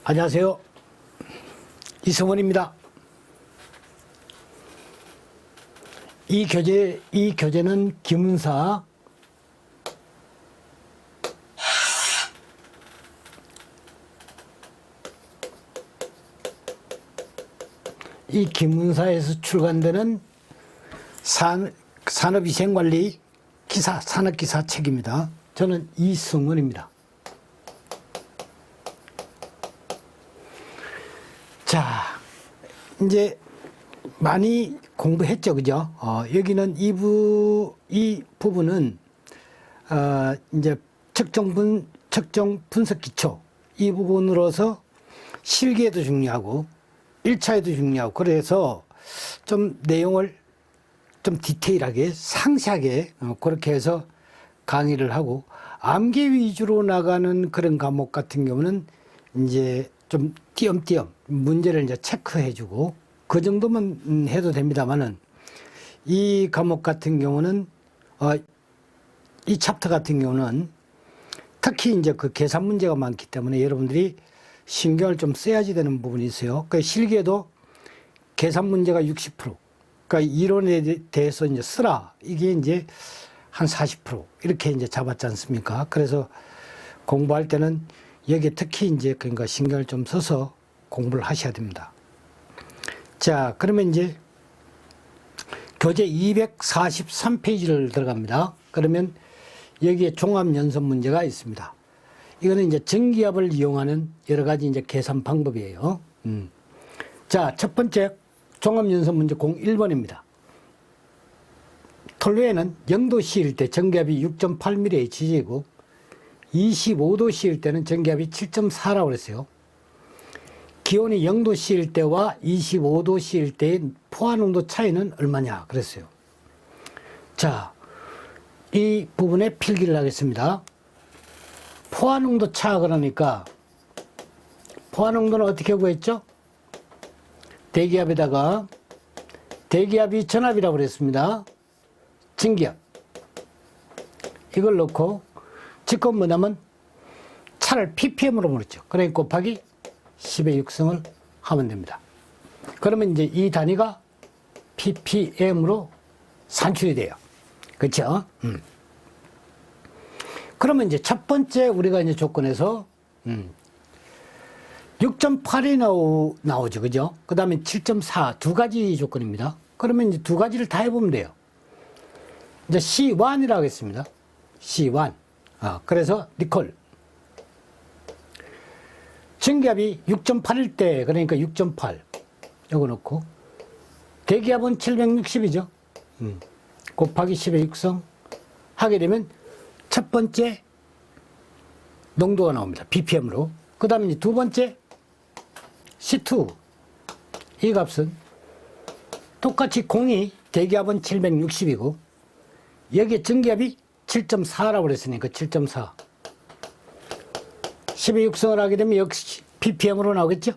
안녕하세요. 이승원입니다. 이 교재는 기문사 이 기문사에서 출간되는 산업위생관리 기사, 산업기사 책입니다. 저는 이승원입니다. 자, 이제 많이 공부했죠, 그죠? 여기는 이 부분은 이제 측정 분석 기초 이 부분으로서 실기에도 중요하고 1차에도 중요하고 그래서 좀 내용을 좀 디테일하게 상세하게 그렇게 해서 강의를 하고 암기 위주로 나가는 그런 과목 같은 경우는 이제 좀 띄엄띄엄 문제를 이제 체크해주고 그 정도만 해도 됩니다만은 이 과목 같은 경우는 이 챕터 같은 경우는 특히 이제 그 계산 문제가 많기 때문에 여러분들이 신경을 좀 써야지 되는 부분이 있어요. 그 실기에도 계산 문제가 60%, 그러니까 이론에 대해서 이제 쓰라 이게 이제 한 40% 이렇게 이제 잡았지 않습니까? 그래서 공부할 때는 여기에 특히 이제 그러니까 신경을 좀 써서 공부를 하셔야 됩니다. 자, 그러면 이제 교재 243페이지를 들어갑니다. 그러면 여기에 종합연습 문제가 있습니다. 이거는 이제 전기압을 이용하는 여러 가지 이제 계산 방법이에요. 자, 첫 번째 종합연습 문제 01번입니다. 톨로에는 0도씨일 때 전기압이 6.8mHz이고 25도씨일 때는 전기압이 7.4라고 그랬어요. 기온이 0도씨일 때와 25도씨일 때의 포화농도 차이는 얼마냐 그랬어요. 자, 이 부분에 필기를 하겠습니다. 포화농도 차 그러니까 포화농도는 어떻게 구했죠? 대기압에다가 대기압이 전압이라고 그랬습니다. 전기압 이걸 넣고 지금 뭐냐면 차를 ppm으로 물었죠. 그러니까 곱하기 10의 6승을 하면 됩니다. 그러면 이제 이 단위가 ppm으로 산출이 돼요. 그렇죠? 그러면 이제 첫 번째 우리가 이제 조건에서 6.8이 나오죠. 그죠? 그 다음에 7.4 두 가지 조건입니다. 그러면 이제 두 가지를 다 해보면 돼요. 이제 C1이라고 하겠습니다. C1. 그래서 니콜. 전기압이 6.8일 때, 그러니까 6.8. 요거 넣고. 대기압은 760이죠. 곱하기 10의 6성 하게 되면 첫 번째 농도가 나옵니다. ppm으로. 그 다음에 두 번째 C2. 이 값은 똑같이 공이 대기압은 760이고 여기에 전기압이 7.4라고 그랬으니까 7.4. 10의 6성을 하게 되면 역시 ppm으로 나오겠죠?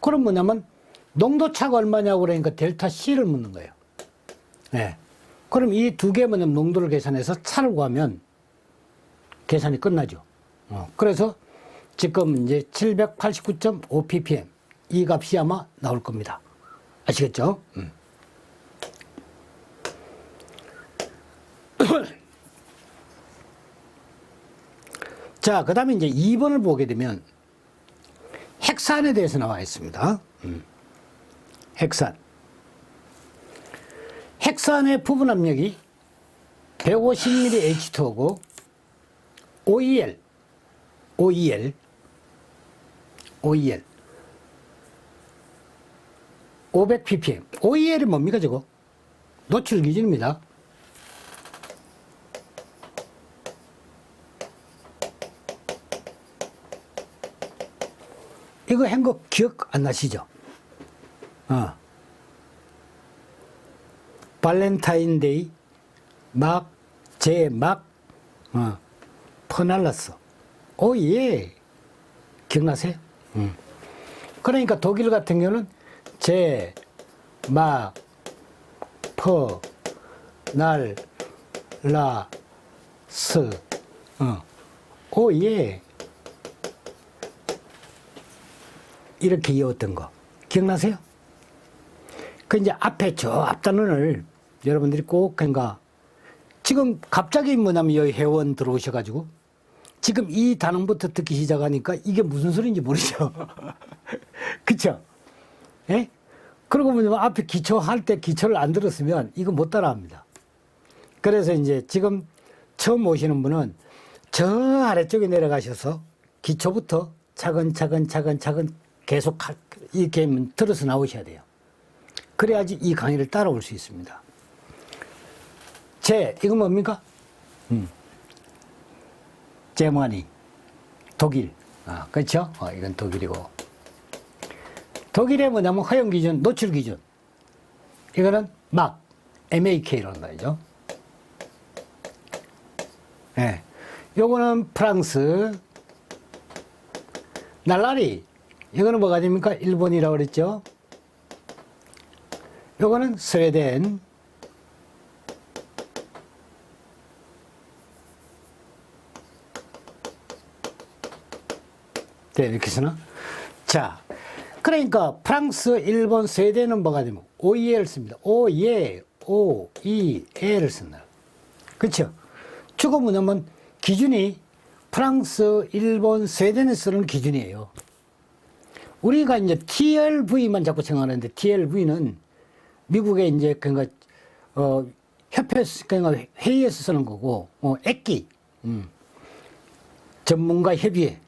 그럼 뭐냐면 농도차가 얼마냐고 그러니까 델타 C를 묻는 거예요. 네. 그럼 이 두 개 뭐냐면 농도를 계산해서 차를 구하면 계산이 끝나죠. 그래서 지금 이제 789.5 ppm 이 값이 아마 나올 겁니다. 아시겠죠? 자, 그 다음에 이제 2번을 보게 되면 핵산에 대해서 나와 있습니다. 핵산. 핵산의 부분 압력이 150ml H2O고 OEL 500 ppm. OEL이 뭡니까 저거? 노출 기준입니다. 이거 한 거 기억 안 나시죠? 발렌타인데이, 퍼날라스. 예. 기억나세요? 그러니까 독일 같은 경우는 예. 이렇게 이어왔던 거 기억나세요? 그 이제 앞에 저 앞단원을 여러분들이 꼭 그러니까 지금 갑자기 뭐냐면 여기 회원 들어오셔가지고 지금 이 단원부터 듣기 시작하니까 이게 무슨 소리인지 모르죠. 그쵸? 예? 그러고 보면 앞에 기초할 때 기초를 안 들었으면 이거 못 따라합니다. 그래서 이제 지금 처음 오시는 분은 저 아래쪽에 내려가셔서 기초부터 차근차근 계속 이렇게 들어서 나오셔야 돼요. 그래야지 이 강의를 따라올 수 있습니다. 이거 뭡니까? 제머니, 독일. 그렇죠? 이건 독일이고. 독일의 뭐냐면 허용 기준, 노출 기준. 이거는 MAK라는 말이죠. 예. 요거는 프랑스. 날라리. 이거는 뭐가 됩니까? 일본이라고 그랬죠. 요거는 스웨덴. 네, 이렇게 쓰나? 자, 그러니까 프랑스, 일본, 스웨덴은 뭐가 되면 OEL을 씁니다. OEL을 쓴다. 그렇죠? 주거 뭐냐면 기준이 프랑스, 일본, 스웨덴에 쓰는 기준이에요. 우리가 이제 TLV만 자꾸 생각하는데 TLV는 미국의 이제 그러니까 협회 그러니까 회의에서 쓰는 거고 액기 전문가 협의회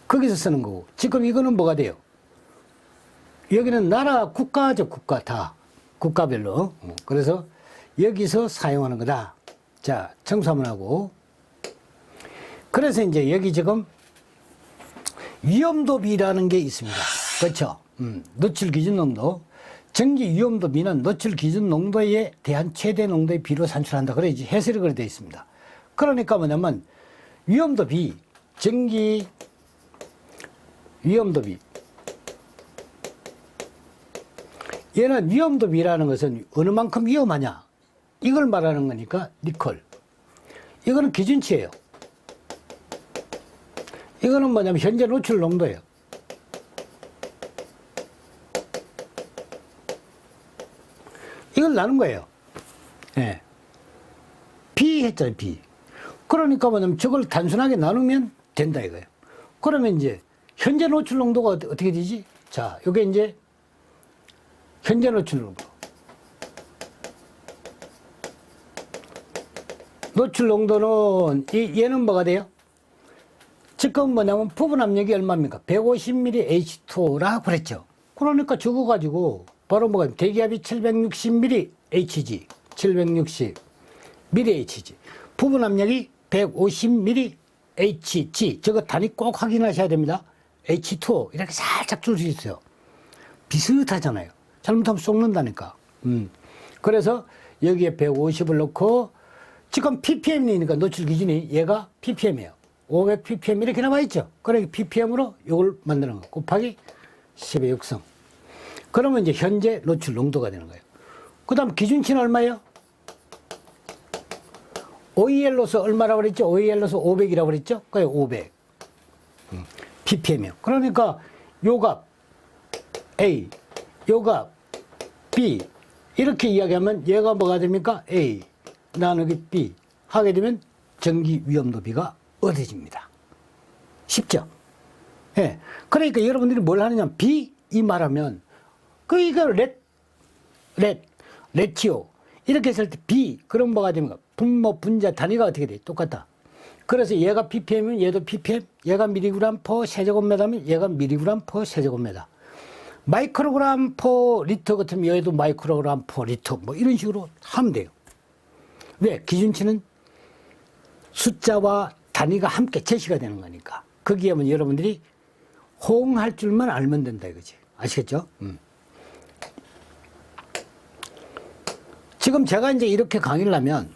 거기서 쓰는 거고 지금 이거는 뭐가 돼요? 여기는 나라 국가죠. 국가 다 국가별로 그래서 여기서 사용하는 거다. 자 청소 한번 하고 그래서 이제 여기 지금 위험도비라는 게 있습니다. 그렇죠? 노출 기준 농도 전기 위험도비는 노출 기준 농도에 대한 최대 농도의 비로 산출한다. 그래야지 해설이 그렇게 되어 있습니다. 그러니까 뭐냐면 위험도비 전기 위험도비 얘는 위험도비라는 것은 어느 만큼 위험하냐 이걸 말하는 거니까 니콜 이거는 기준치예요. 이거는 뭐냐면 현재 노출 농도예요. 이걸 나눈 거예요. 예. B 했잖아요, B. 그러니까 뭐냐면 저걸 단순하게 나누면 된다 이거예요. 그러면 이제 현재 노출 농도가 어떻게 되지? 자, 요게 이제 현재 노출 농도. 노출 농도는 얘는 뭐가 돼요? 지금 뭐냐면 부분 압력이 얼마입니까? 150mm H2O라고 그랬죠. 그러니까 저거 가지고 바로 뭐가 대기압이 760mm Hg, 760mm Hg. 부분 압력이 150mm Hg. 저거 단위 꼭 확인하셔야 됩니다. H2O 이렇게 살짝 줄 수 있어요. 비슷하잖아요. 잘못하면 쏟는다니까. 그래서 여기에 150을 넣고 지금 ppm이니까 노출 기준이 얘가 ppm이에요. 500ppm 이렇게 나와 있죠. 그러니까 ppm으로 이걸 만드는 거 곱하기 10의 6성. 그러면 이제 현재 노출 농도가 되는 거예요. 그 다음 기준치는 얼마예요? OEL로서 얼마라고 그랬죠? OEL로서 500이라고 그랬죠? 그게 500. ppm이요. 그러니까 요 값 A, 요 값 B 이렇게 이야기하면 얘가 뭐가 됩니까? A 나누기 B 하게 되면 전기 위험도비가 얻어집니다. 쉽죠? 예. 그러니까 여러분들이 뭘 하느냐 B 이 말하면 이거 레티오 이렇게 했을 때 B 그럼 뭐가 됩니까? 분모 분자 단위가 어떻게 돼? 똑같다. 그래서 얘가 ppm이면 얘도 ppm, 얘가 미리그램 퍼 세제곱미터면 얘가 미리그램 퍼 세제곱미터. 마이크로그램 퍼 리터 같으면 얘도 마이크로그램 퍼 리터 뭐 이런 식으로 하면 돼요. 왜? 기준치는 숫자와 단위가 함께 제시가 되는 거니까. 거기에 뭐 여러분들이 호응할 줄만 알면 된다 이거지. 아시겠죠? 지금 제가 이제 이렇게 강의를 하면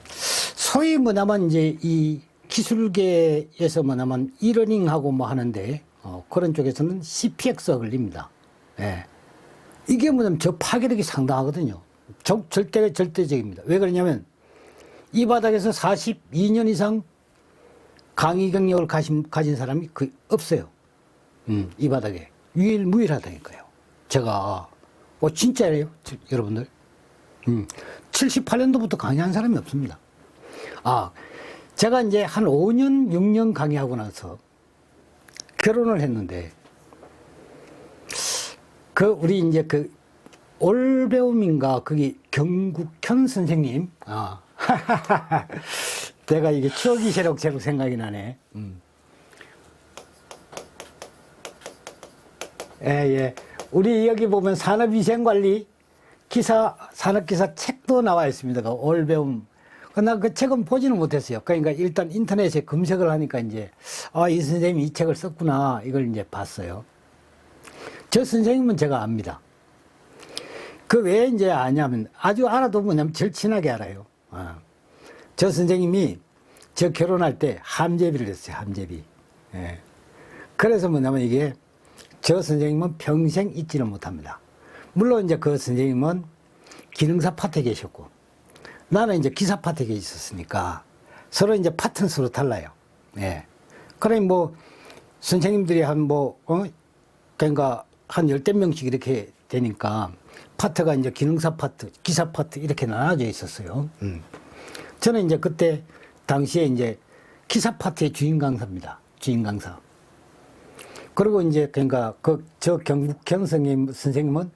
소위 뭐냐면 이제 이 기술계에서 뭐냐면 이러닝하고 뭐 하는데 그런 쪽에서는 CPX가 걸립니다. 예. 이게 뭐냐면 저 파괴력이 상당하거든요. 절대적입니다. 왜 그러냐면 이 바닥에서 42년 이상 강의 경력을 가진 사람이 거의 없어요. 이 바닥에. 유일무이하다니까요. 제가, 진짜예요. 여러분들. 78년도부터 강의한 사람이 없습니다. 제가 이제 한 5년, 6년 강의하고 나서 결혼을 했는데, 우리 이제 올배움인가, 거기 경국현 선생님, 내가 이게 추억이 새록새록 생각이 나네. 예. 우리 여기 보면 산업위생관리 산업기사 책도 나와 있습니다. 올배움. 나 그 책은 보지는 못했어요. 그러니까 일단 인터넷에 검색을 하니까 이제, 이 선생님이 이 책을 썼구나. 이걸 이제 봤어요. 저 선생님은 제가 압니다. 왜 이제 아냐면, 아주 알아도 뭐냐면 절친하게 알아요. 저 선생님이 저 결혼할 때 함재비를 했어요. 함재비. 예. 그래서 뭐냐면 이게 저 선생님은 평생 잊지는 못합니다. 물론 이제 그 선생님은 기능사 파트에 계셨고, 나는 이제 기사 파트에 있었으니까 서로 이제 파트는 서로 달라요. 예. 그래 선생님들이 그러니까 한 10대 명씩 이렇게 되니까 파트가 이제 기능사 파트, 기사 파트 이렇게 나눠져 있었어요. 저는 이제 그때 당시에 이제 기사 파트의 주인 강사입니다. 주인 강사. 그리고 이제 그러니까 저 경국현 선생님은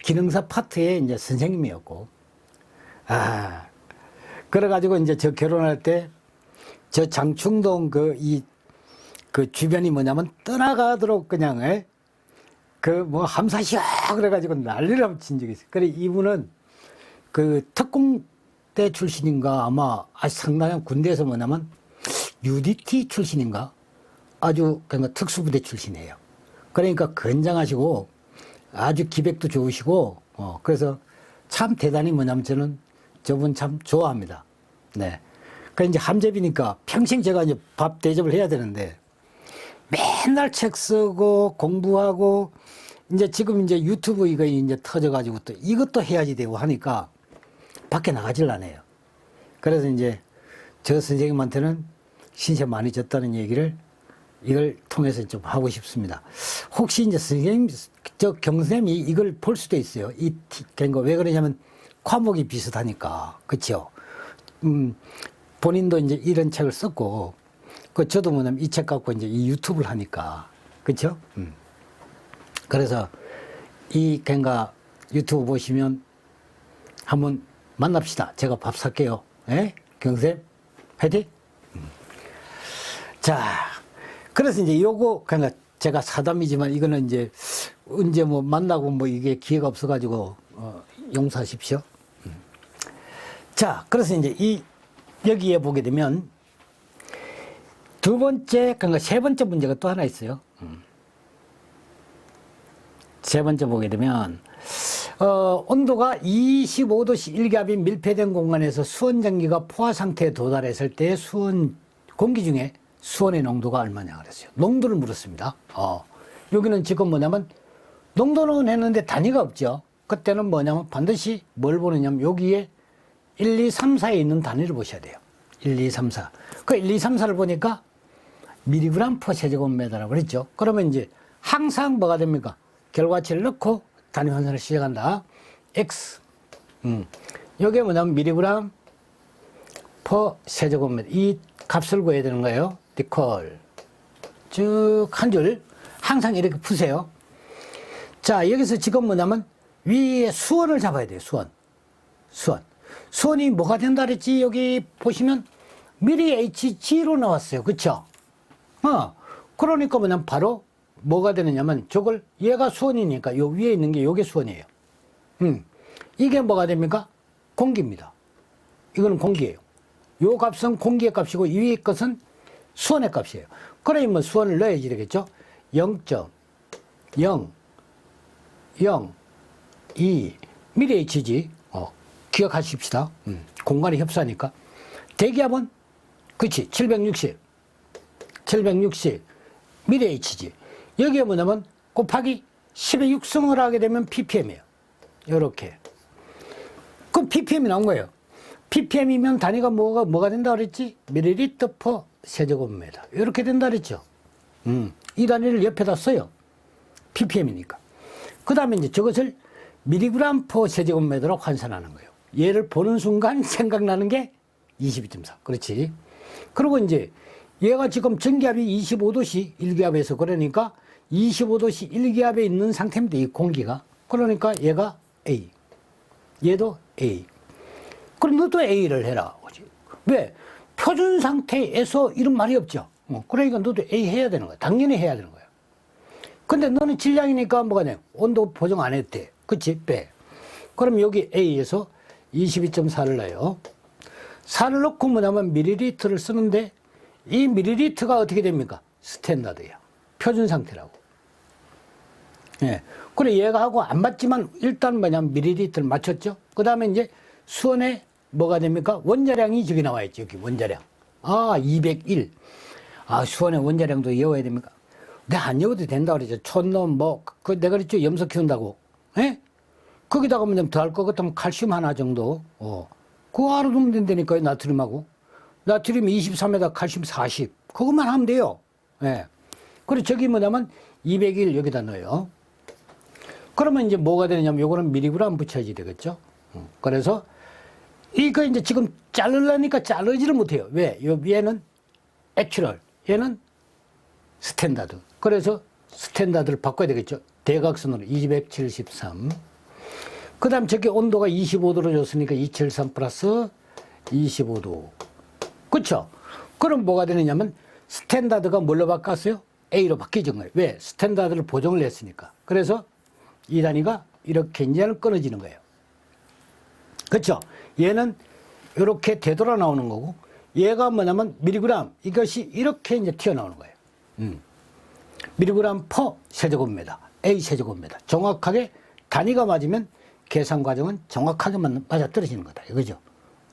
기능사 파트의 이제 선생님이었고, 그래가지고 이제 저 결혼할 때 저 장충동 주변이 뭐냐면 떠나가도록 그냥, 함사시오! 그래가지고 난리를 친 적이 있어요. 그래, 이분은 특공대 출신인가 아마 상당한 군대에서 뭐냐면 UDT 출신인가 아주 그러니까 특수부대 출신이에요. 그러니까 건장하시고 아주 기백도 좋으시고, 그래서 참 대단히 뭐냐면 저는 저분 참 좋아합니다. 네. 그러니까 이제 함재비니까 평생 제가 이제 밥 대접을 해야 되는데 맨날 책 쓰고 공부하고 이제 지금 이제 유튜브 이거 이제 터져가지고 또 이것도 해야지 되고 하니까 밖에 나가질 않아요. 그래서 이제 저 선생님한테는 신세 많이 졌다는 얘기를 이걸 통해서 좀 하고 싶습니다. 혹시 이제 선생님, 경선생님이 이걸 볼 수도 있어요. 그러니까 왜 그러냐면 과목이 비슷하니까. 그쵸? 본인도 이제 이런 책을 썼고, 저도 뭐냐면 이 책 갖고 이제 이 유튜브를 하니까. 그쵸? 그래서 그러니까 유튜브 보시면 한번 만납시다. 제가 밥 살게요. 예? 경선생님, 화이팅! 자. 그래서 이제 그러니까 제가 사담이지만 이거는 이제 언제 만나고 이게 기회가 없어가지고, 용서하십시오. 자, 그래서 이제 여기에 보게 되면 두 번째, 그러니까 세 번째 문제가 또 하나 있어요. 세 번째 보게 되면, 온도가 25도씨 일기압이 밀폐된 공간에서 수온전기가 포화 상태에 도달했을 때 공기 중에 수온의 농도가 얼마냐 그랬어요. 농도를 물었습니다. 여기는 지금 뭐냐면 농도는 했는데 단위가 없죠. 그때는 뭐냐면 반드시 뭘 보느냐면 여기에 1, 2, 3, 4에 있는 단위를 보셔야 돼요. 1, 2, 3, 4. 1, 2, 3, 4를 보니까 미리그램 퍼 세제곱미터라고 그랬죠. 그러면 이제 항상 뭐가 됩니까? 결과치를 넣고 단위 환산을 시작한다. X. 여기에 뭐냐면 미리그램 퍼 세제곱미터. 이 값을 구해야 되는 거예요. 디콜. 쭉 한 줄 항상 이렇게 푸세요. 자, 여기서 지금 뭐냐면 위에 수온을 잡아야 돼요. 수온이 뭐가 된다 그랬지? 여기 보시면 미리 HG로 나왔어요. 그쵸? 그러니까 뭐냐면 바로 뭐가 되느냐면 저걸 얘가 수온이니까 요 위에 있는 게 요게 수온이에요. 이게 뭐가 됩니까? 공기입니다. 이거는 공기예요. 요 값은 공기의 값이고 이 위의 것은 수온의 값이에요. 그러면 수온을 넣어야지 되겠죠? 0.002 미리 Hg. 기억하십시다. 공간이 협소하니까. 대기압은 그치 760 미리 Hg. 여기에 뭐냐면 곱하기 10의 6승을 하게 되면 ppm이에요. 요렇게. 그럼 ppm이 나온 거예요. ppm이면 단위가 뭐가 된다 그랬지? 밀리리터 퍼 세제곱미터. 이렇게 된다 그랬죠. 이 단위를 옆에다 써요. ppm이니까. 그 다음에 이제 저것을 미리그램 퍼 세제곱미터로 환산하는 거예요. 얘를 보는 순간 생각나는 게 22.4. 그렇지. 그리고 이제 얘가 지금 전기압이 25도씨 1기압에서 그러니까 25도씨 1기압에 있는 상태입니다. 이 공기가. 그러니까 얘가 A. 얘도 A. 그럼 너도 A를 해라. 왜? 표준 상태에서 이런 말이 없죠. 그러니까 너도 A 해야 되는 거야. 당연히 해야 되는 거야. 근데 너는 질량이니까 뭐가 돼? 온도 보정 안 했대. 그치? 빼. 그럼 여기 A에서 22.4를 넣어요. 4를 넣고 뭐냐면 밀리리터를 쓰는데 이 밀리리터가 어떻게 됩니까? 스탠다드야. 표준 상태라고. 예. 그래 얘가 하고 안 맞지만 일단 뭐냐면 밀리리터를 맞췄죠. 그 다음에 이제 수원에 뭐가 됩니까? 원자량이 저기 나와 있죠. 여기 원자량. 아, 201. 아, 수원의 원자량도 외워야 됩니까? 내가 안 외워도 된다고 그러죠. 촌놈 그 내가 그랬죠. 염소 키운다고. 예? 거기다가 뭐 좀 더 할 것 같으면 칼슘 하나 정도. 그거 알아두면 된다니까요. 나트륨하고. 나트륨 23에다 칼슘 40. 그것만 하면 돼요. 예. 그리고 저기 뭐냐면 201 여기다 넣어요. 그러면 이제 뭐가 되느냐면 요거는 미리그램 붙여야지 되겠죠. 그래서 이거 이제 지금 자르려니까 자르지를 못해요. 왜? 얘는 액츄럴, 얘는 스탠다드. 그래서 스탠다드를 바꿔야 되겠죠. 대각선으로 273. 그 다음 저기 온도가 25도로 줬으니까 273 플러스 25도. 그쵸? 그럼 뭐가 되느냐면 스탠다드가 뭘로 바꿨어요? A로 바뀌어진 거예요. 왜? 스탠다드를 보정을 했으니까. 그래서 이 단위가 이렇게 이제는 끊어지는 거예요. 그렇죠? 얘는 이렇게 되돌아 나오는 거고 얘가 뭐냐면 미리그램 이것이 이렇게 이제 튀어나오는 거예요. 미리그램 퍼 세제곱미터 A 세제곱미터 정확하게 단위가 맞으면 계산 과정은 정확하게 맞아떨어지는 거다 이거죠.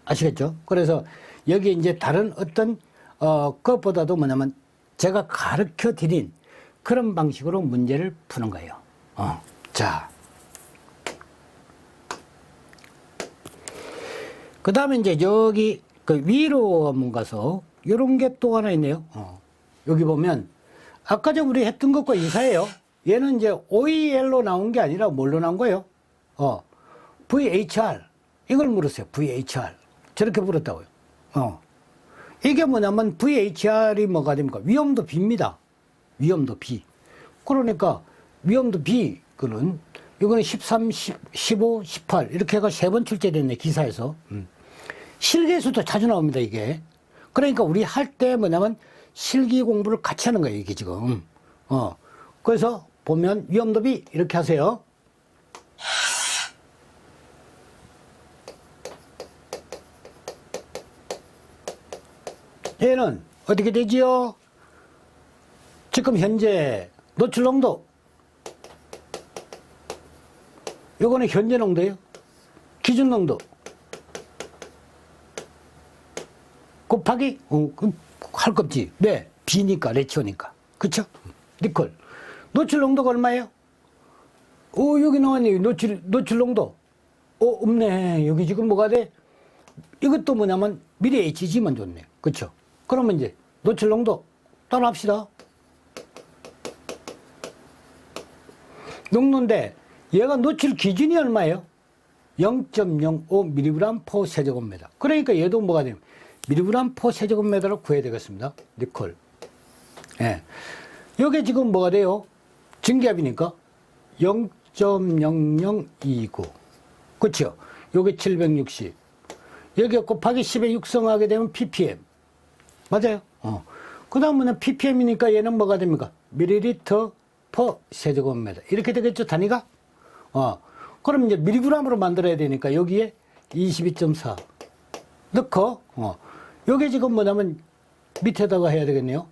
아시겠죠? 그래서 여기 이제 다른 어떤 것보다도 뭐냐면 제가 가르쳐 드린 그런 방식으로 문제를 푸는 거예요. 자. 그 다음에 이제 여기 그 위로 한번 가서 이런 게 또 하나 있네요. 여기 보면 아까 전 우리 했던 것과 유사해요. 얘는 이제 OEL로 나온 게 아니라 뭘로 나온 거예요? VHR. 이걸 물었어요. VHR. 저렇게 물었다고요. 이게 뭐냐면 VHR이 뭐가 됩니까? 위험도 B입니다. 위험도 B. 그러니까 위험도 B, 이거는 13, 15, 18 이렇게 해가 3번 출제됐네 기사에서. 실기에서도 자주 나옵니다 이게. 그러니까 우리 할 때 뭐냐면 실기 공부를 같이 하는 거예요 이게 지금. 그래서 보면 위험도 B 이렇게 하세요. 얘는 어떻게 되지요? 지금 현재 노출 농도. 요거는 현재 농도예요. 기준 농도. 곱하기, 할 거 없지. 왜? B니까, 레치오니까. 그쵸? 니콜. 노출 농도가 얼마예요? 여기 나왔네. 노출 농도. 없네. 여기 지금 뭐가 돼? 이것도 뭐냐면 미리 HG만 줬네. 그쵸? 그러면 이제 노출 농도 따라 합시다. 농도인데 얘가 노출 기준이 얼마예요? 0.05mg per 세제곱미터. 그러니까 얘도 뭐가 되면 mg per 세제곱미터로 구해야 되겠습니다. 니콜. 예. 요게 지금 뭐가 돼요? 증기압이니까 0.0029. 그쵸? 요게 760. 여기 곱하기 10에 육성하게 되면 ppm. 맞아요? 그 다음은 ppm이니까 얘는 뭐가 됩니까? 밀리리터 per 세제곱미터. 이렇게 되겠죠, 단위가? 그럼 이제 밀리그램으로 만들어야 되니까 여기에 22.4 넣고, 여기 지금 뭐냐면 밑에다가 해야 되겠네요.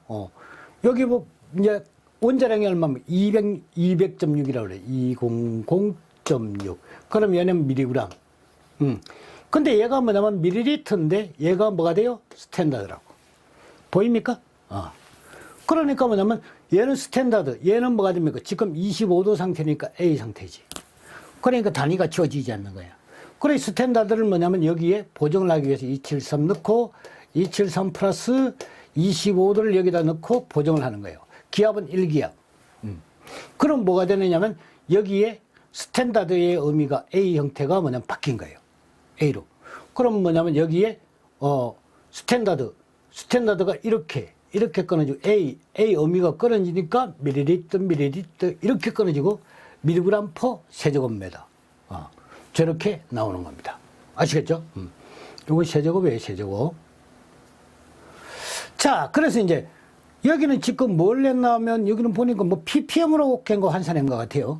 여기 뭐, 이제 원자량이 얼마면 200.6이라고 그래. 200.6. 그럼 얘는 밀리그램. 근데 얘가 뭐냐면 밀리리터인데 얘가 뭐가 돼요? 스탠다드라고. 보입니까? 그러니까 뭐냐면 얘는 스탠다드, 얘는 뭐가 됩니까? 지금 25도 상태니까 A 상태지. 그러니까 단위가 지워지지 않는 거야. 그래 스탠다드를 뭐냐면 여기에 보정을 하기 위해서 273 넣고 273 플러스 25도를 여기다 넣고 보정을 하는 거예요. 기압은 1기압. 그럼 뭐가 되느냐면 여기에 스탠다드의 의미가 A 형태가 뭐냐면 바뀐 거예요. A로. 그럼 뭐냐면 여기에 스탠다드가 이렇게 끊어지고 A 의미가 끊어지니까 밀리리터 이렇게 끊어지고 밀리그램 퍼 세제곱미터. 저렇게 나오는 겁니다. 아시겠죠? 요거 세제곱이에요, 세제곱. 자, 그래서 이제 여기는 지금 뭘 냈냐면 여기는 보니까 뭐 ppm으로 깬 거 환산한 것 같아요.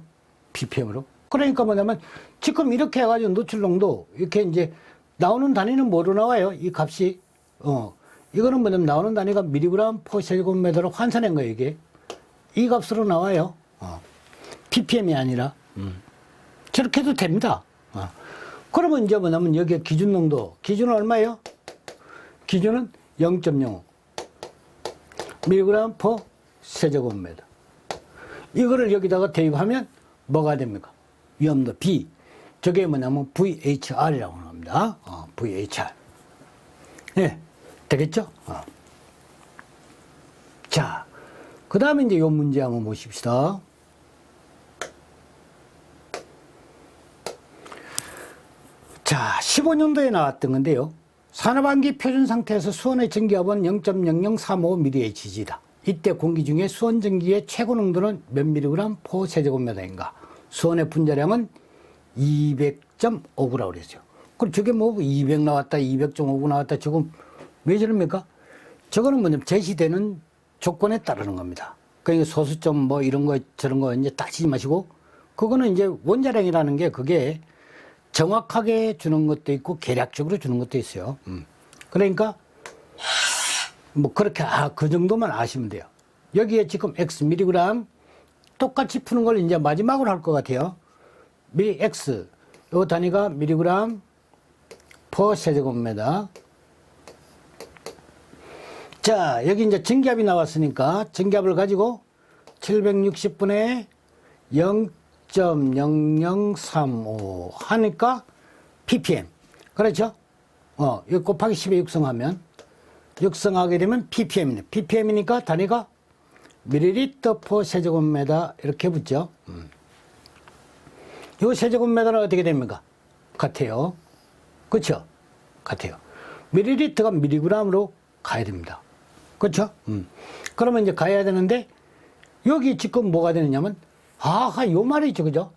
ppm으로. 그러니까 뭐냐면 지금 이렇게 해가지고 노출농도 이렇게 이제 나오는 단위는 뭐로 나와요? 이 값이. 이거는 뭐냐면 나오는 단위가 밀리그램 퍼 세제곱미터로 환산한 거예요, 이게. 이 값으로 나와요. ppm이 아니라. 저렇게 해도 됩니다. 그러면 이제 뭐냐면 여기에 기준 농도. 기준은 얼마예요? 기준은 0.05. 밀리그램 퍼 세제곱미터. 이거를 여기다가 대입하면 뭐가 됩니까? 위험도 B. 저게 뭐냐면 VHR이라고 하는 겁니다. VHR. 네. 되겠죠? 자, 그 다음에 이제 요 문제 한번 보십시다. 자, 15년도에 나왔던 건데요. 산업환기 표준 상태에서 수온의 전기압은 0.0035mHg다. 이때 공기 중에 수온 전기의 최고 농도는 몇 mg 퍼 세제곱미터인가? 수온의 분자량은 200.5g라고 그랬죠. 그럼 저게 뭐 200 나왔다, 200.5g 나왔다, 지금 왜 저럽니까? 저거는 뭐냐면 제시되는 조건에 따르는 겁니다. 그러니까 소수점 뭐 이런 거 저런 거 이제 따지지 마시고, 그거는 이제 원자량이라는 게 그게 정확하게 주는 것도 있고 계략적으로 주는 것도 있어요. 그러니까 뭐 그렇게 그 정도만 아시면 돼요. 여기에 지금 x 밀리그램 똑같이 푸는 걸 이제 마지막으로 할 것 같아요. x 요 단위가 밀리그램 퍼 세제곱미터. 자, 여기 이제 전기압이 나왔으니까 전기압을 가지고 760분의 0.0035 하니까 ppm. 그렇죠? 이거 곱하기 10에 육성하게 되면 ppm이네. ppm이니까 단위가 밀리리터 퍼 세제곱미터 이렇게 붙죠. 이 세제곱미터는 어떻게 됩니까? 같아요. 그렇죠? 같아요. 밀리리터가 밀리그램으로 가야 됩니다. 그렇죠? 그러면 이제 가야 되는데 여기 지금 뭐가 되느냐면 요 말이 있죠. 그죠?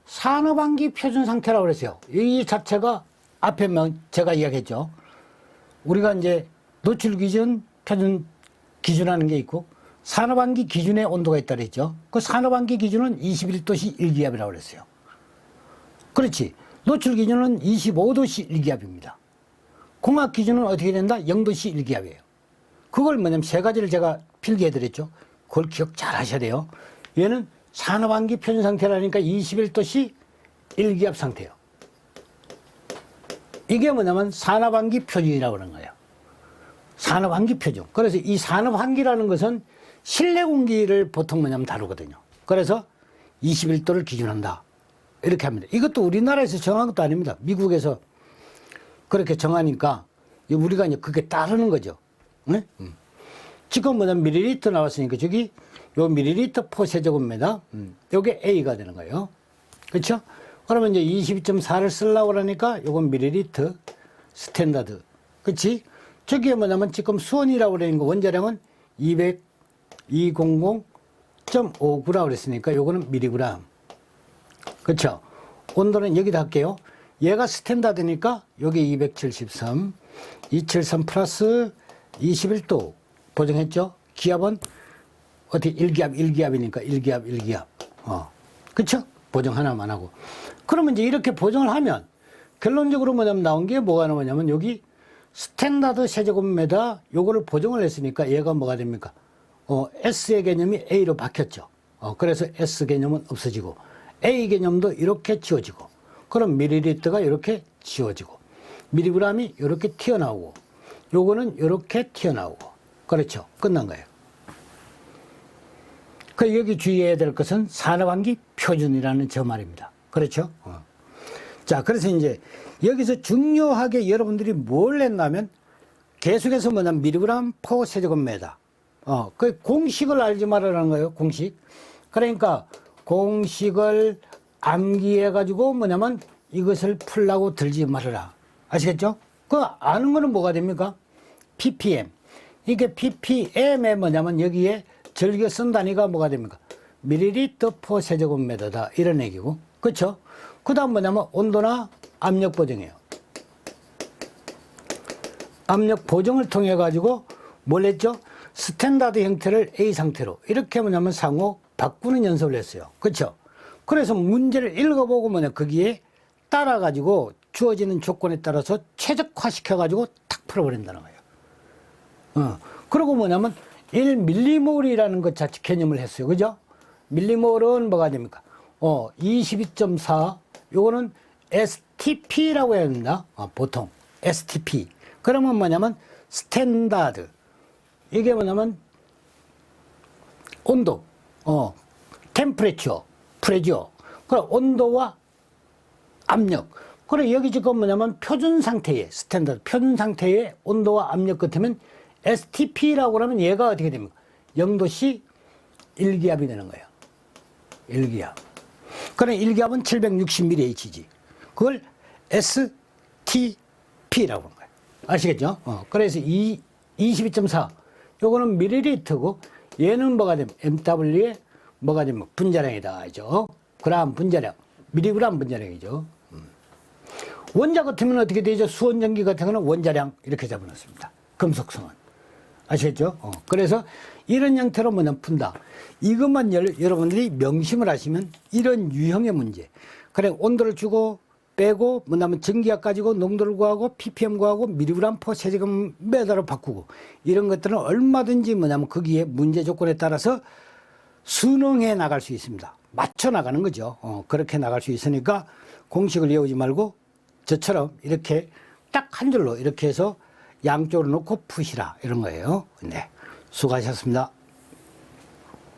산업환기 표준 상태라고 그랬어요. 이 자체가 앞에 제가 이야기했죠. 우리가 이제 노출 기준, 표준 기준하는 게 있고 산업환기 기준의 온도가 있다 그랬죠. 그 산업환기 기준은 21도씨 1기압이라고 그랬어요. 그렇지. 노출 기준은 25도씨 1기압입니다. 공학 기준은 어떻게 된다? 0도씨 1기압이에요. 그걸 뭐냐면 세 가지를 제가 필기해 드렸죠. 그걸 기억 잘 하셔야 돼요. 얘는 산업환기 표준 상태라니까 21도씨 1기압 상태예요. 이게 뭐냐면 산업환기 표준이라고 그러는 거예요. 산업환기 표준. 그래서 이 산업환기라는 것은 실내 공기를 보통 뭐냐면 다루거든요. 그래서 21도를 기준한다. 이렇게 합니다. 이것도 우리나라에서 정한 것도 아닙니다. 미국에서 그렇게 정하니까 우리가 이제 그게 따르는 거죠. 네? 지금 뭐냐면 밀리리터 나왔으니까 저기 요 밀리리터 퍼 세제곱미터 요게 A가 되는 거예요. 그렇죠? 그러면 이제 22.4를 쓰려고 그러니까 요건 밀리리터 스탠다드. 그렇지? 저기에 뭐냐면 지금 수온이라고 그러는 거 원자량은 200.5g라고 그랬으니까 요거는 밀리그램. 그렇죠? 온도는 여기다 할게요. 얘가 스탠다드니까 여기 273, 273 플러스 21도 보정했죠? 기압은 어떻게 1기압이니까 1기압. 그쵸? 보정 하나만 하고. 그러면 이제 이렇게 보정을 하면 결론적으로 뭐냐면 나온 게 뭐가 나오냐면 여기 스탠다드 세제곱미터 요거를 보정을 했으니까 얘가 뭐가 됩니까? S의 개념이 A로 바뀌었죠. 그래서 S 개념은 없어지고 A 개념도 이렇게 지워지고 그럼 밀리리터가 이렇게 지워지고 밀리그램이 이렇게 튀어나오고 요거는 이렇게 튀어나오고 그렇죠. 끝난 거예요. 그 여기 주의해야 될 것은 산업환기 표준이라는 저 말입니다. 그렇죠? 자, 그래서 이제 여기서 중요하게 여러분들이 뭘 냈냐면 계속해서 뭐냐면 밀리그램 퍼 세제곱미터 그 공식을 알지 말으라는 거예요, 공식. 그러니까 공식을 암기해가지고 뭐냐면 이것을 풀라고 들지 말아라. 아시겠죠? 그 아는 거는 뭐가 됩니까? ppm. 이게 ppm에 뭐냐면 여기에 즐겨 쓴 단위가 뭐가 됩니까? 밀리리터 퍼 세제곱미터다. 이런 얘기고. 그렇죠? 그 다음 뭐냐면 온도나 압력 보정이에요. 압력 보정을 통해 가지고 뭘 했죠? 스탠다드 형태를 A 상태로 이렇게 뭐냐면 상호 바꾸는 연습을 했어요. 그렇죠? 그래서 문제를 읽어보고 뭐냐 거기에 따라 가지고 주어지는 조건에 따라서 최적화시켜 가지고 탁 풀어버린다는 거예요. 그리고 뭐냐면 1밀리몰이라는 것 자체 개념을 했어요. 그죠? 밀리몰은 뭐가 됩니까? 22.4 요거는 STP라고 해야 된다. 보통 STP. 그러면 뭐냐면 스탠다드. 이게 뭐냐면 온도, 템퍼레처, 프레저. 그럼 온도와 압력. 그래 여기 지금 뭐냐면 표준 상태의 스탠다드, 표준 상태의 온도와 압력 같으면 STP라고 그러면 얘가 어떻게 됩니까? 0도씨 1기압이 되는 거예요. 1기압. 그럼 1기압은 760mHg. 그걸 STP라고 하는 거예요. 아시겠죠? 그래서 22.4. 요거는 밀리리터고 얘는 뭐가 되면 MW에 뭐가 되면 분자량이다. 죠 그람 분자량. 미리그램 분자량이죠. 원자 같으면 어떻게 되죠? 수원전기 같은 거는 원자량 이렇게 잡아놨습니다. 금속성은. 아시겠죠? 그래서 이런 형태로 뭐냐 푼다. 이것만 여러분들이 명심을 하시면 이런 유형의 문제. 그래 온도를 주고 빼고 뭐냐면 전기압 가지고 농도를 구하고 ppm 구하고 미리그램 퍼 세제곱미터로 바꾸고 이런 것들은 얼마든지 뭐냐면 거기에 문제 조건에 따라서 순응해 나갈 수 있습니다. 맞춰 나가는 거죠. 그렇게 나갈 수 있으니까 공식을 외우지 말고 저처럼 이렇게 딱 한 줄로 이렇게 해서 양쪽으로 놓고 푸시라 이런 거예요. 네, 수고하셨습니다.